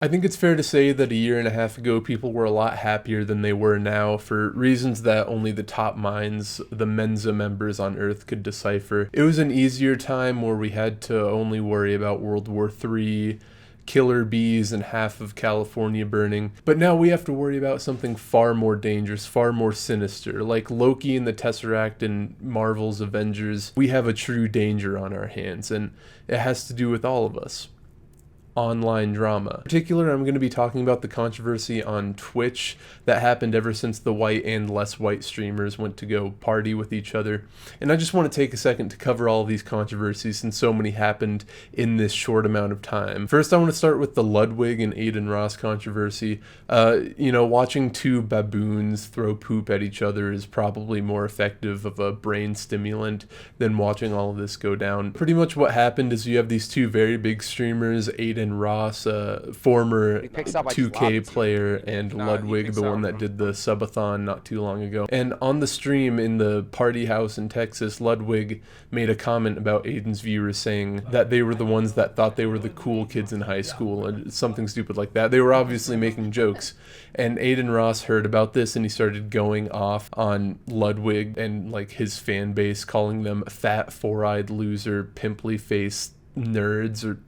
I think it's fair to say that a year and a half ago, people were a lot happier than they were now for reasons that only the top minds, the Mensa members on Earth, could decipher. It was an easier time where we had to only worry about World War III, killer bees, and half of California burning. But now we have to worry about something far more dangerous, far more sinister. Like Loki and the Tesseract and Marvel's Avengers, we have a true danger on our hands, and it has to do with all of us. Online drama. In particular, I'm going to be talking about the controversy on Twitch that happened ever since the white and less white streamers went to go party with each other. And I just want to take a second to cover all of these controversies since so many happened in this short amount of time. First, I want to start with the Ludwig and Adin Ross controversy. Watching two baboons throw poop at each other is probably more effective of a brain stimulant than watching all of this go down. Pretty much what happened is you have these two very big streamers, Adin Ross, former 2K player, and Ludwig, the one that did the subathon not too long ago. And on the stream in the party house in Texas, Ludwig made a comment about Adin's viewers saying that they were the ones that thought they were the cool kids in high school and something stupid like that. They were obviously making jokes. And Adin Ross heard about this and he started going off on Ludwig and like his fan base, calling them fat, four-eyed loser, pimply faced nerds, or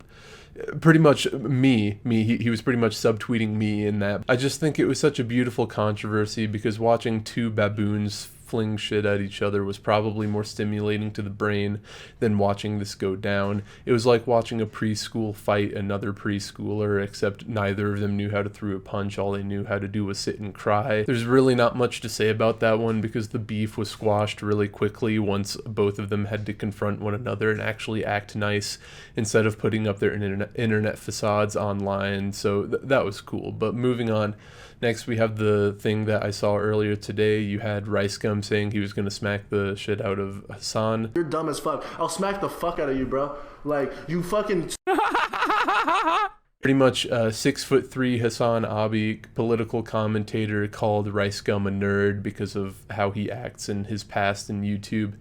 pretty much me. He was pretty much subtweeting me in that. I just think it was such a beautiful controversy because watching two baboons fling shit at each other was probably more stimulating to the brain than watching this go down. It was like watching a preschool fight another preschooler, except neither of them knew how to throw a punch. All they knew how to do was sit and cry. There's really not much to say about that one because the beef was squashed really quickly once both of them had to confront one another and actually act nice instead of putting up their internet facades online. So that was cool. But moving on. Next, we have the thing that I saw earlier today. You had RiceGum saying he was going to smack the shit out of Hasan. You're dumb as fuck. I'll smack the fuck out of you, bro. Like, you fucking... Pretty much 6'3" Hasan Abi, political commentator, called RiceGum a nerd because of how he acts in his past in YouTube.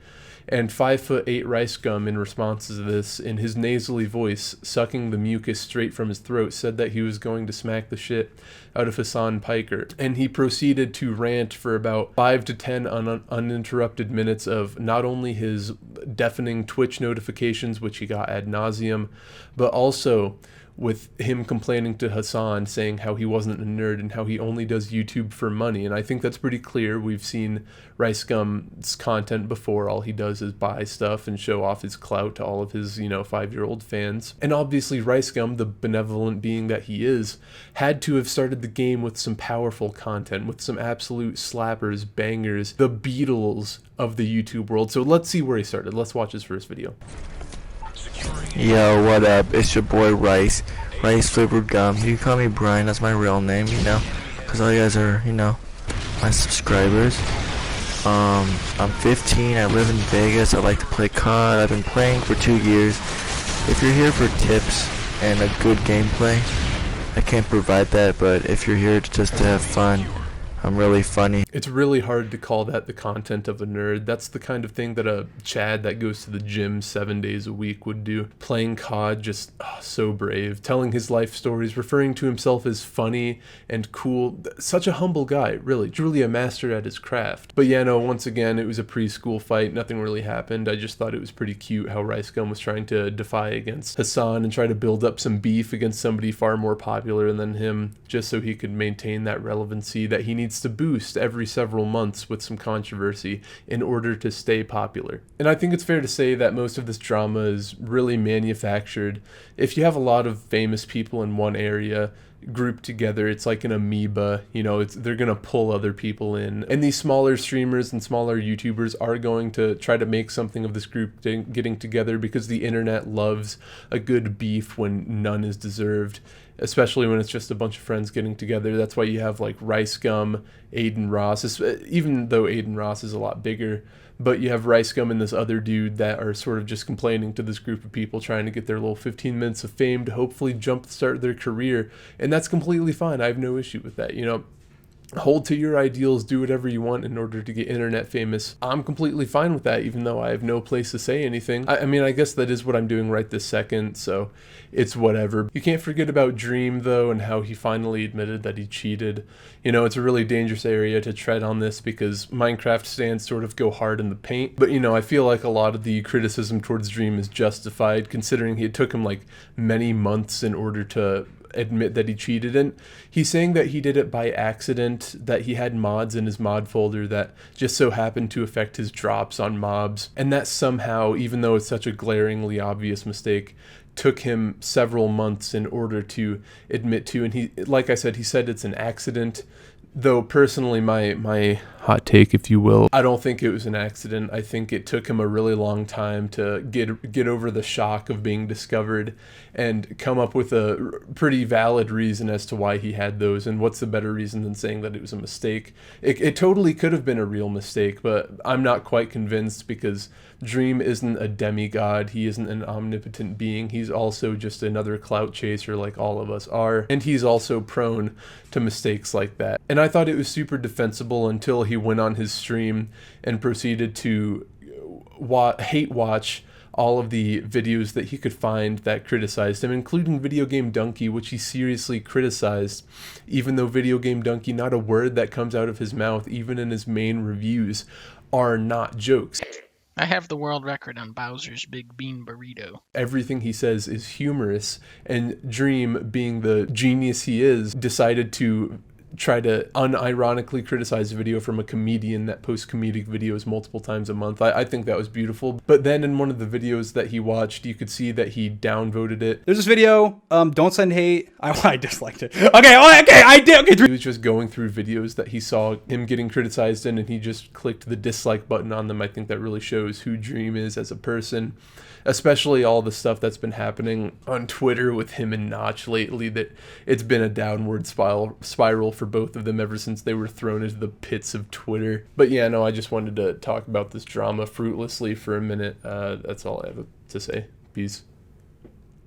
And 5'8" RiceGum, in response to this, in his nasally voice, sucking the mucus straight from his throat, said that he was going to smack the shit out of Hasan Piker. And he proceeded to rant for about 5 to 10 uninterrupted minutes of not only his deafening Twitch notifications, which he got ad nauseum, but also with him complaining to Hasan, saying how he wasn't a nerd and how he only does YouTube for money. And I think that's pretty clear. We've seen RiceGum's content before. All he does is buy stuff and show off his clout to all of his, 5-year-old fans. And obviously RiceGum, the benevolent being that he is, had to have started the game with some powerful content, with some absolute slappers, bangers, the Beatles of the YouTube world. So let's see where he started. Let's watch his first video. Yo, what up? It's your boy Rice Flavored Gum. You can call me Brian, that's my real name, because all you guys are, my subscribers. I'm 15, I live in Vegas, I like to play COD, I've been playing for 2 years. If you're here for tips and a good gameplay, I can't provide that, but if you're here just to have fun, I'm really funny. It's really hard to call that the content of a nerd. That's the kind of thing that a Chad that goes to the gym 7 days a week would do. Playing COD, just so brave. Telling his life stories, referring to himself as funny and cool. Such a humble guy, really. Truly a master at his craft. But yeah, no, once again, it was a preschool fight. Nothing really happened. I just thought it was pretty cute how RiceGum was trying to defy against Hasan and try to build up some beef against somebody far more popular than him, just so he could maintain that relevancy that he needs to boost every several months with some controversy in order to stay popular. And I think it's fair to say that most of this drama is really manufactured. If you have a lot of famous people in one area grouped together, it's like an amoeba, they're gonna pull other people in. And these smaller streamers and smaller YouTubers are going to try to make something of this group getting together because the internet loves a good beef when none is deserved, especially when it's just a bunch of friends getting together. That's why you have like RiceGum, Adin Ross, even though Adin Ross is a lot bigger, but you have RiceGum and this other dude that are sort of just complaining to this group of people trying to get their little 15 minutes of fame to hopefully jumpstart their career. And that's completely fine. I have no issue with that. hold to your ideals, do whatever you want in order to get internet famous. I'm completely fine with that, even though I have no place to say anything. I mean, I guess that is what I'm doing right this second, so it's whatever. You can't forget about Dream, though, and how he finally admitted that he cheated. You know, it's a really dangerous area to tread on this because Minecraft stands sort of go hard in the paint. But, you know, I feel like a lot of the criticism towards Dream is justified, considering it took him, like, many months in order to admit that he cheated. And he's saying that he did it by accident, that he had mods in his mod folder that just so happened to affect his drops on mobs, and that somehow, even though it's such a glaringly obvious mistake, took him several months in order to admit to. And he, like I said, he said it's an accident. Though personally, my hot take, if you will, I don't think it was an accident. I think it took him a really long time to get over the shock of being discovered and come up with a pretty valid reason as to why he had those. And what's the better reason than saying that it was a mistake? It totally could have been a real mistake, but I'm not quite convinced because Dream isn't a demigod. He isn't an omnipotent being. He's also just another clout chaser like all of us are. And he's also prone to mistakes like that. And I thought it was super defensible until he went on his stream and proceeded to hate watch all of the videos that he could find that criticized him, including Video Game Donkey, which he seriously criticized, even though Video Game Donkey, not a word that comes out of his mouth, even in his main reviews, are not jokes. I have the world record on Bowser's Big Bean Burrito. Everything he says is humorous, and Dream, being the genius he is, decided to try to unironically criticize a video from a comedian that posts comedic videos multiple times a month. I think that was beautiful. But then in one of the videos that he watched, you could see that he downvoted it. There's this video, don't send hate. I disliked it. Okay, I did. Okay. He was just going through videos that he saw him getting criticized in, and he just clicked the dislike button on them. I think that really shows who Dream is as a person, especially all the stuff that's been happening on Twitter with him and Notch lately, that it's been a downward spiral for both of them ever since they were thrown into the pits of Twitter. But yeah, no, I just wanted to talk about this drama fruitlessly for a minute. That's all I have to say. Peace.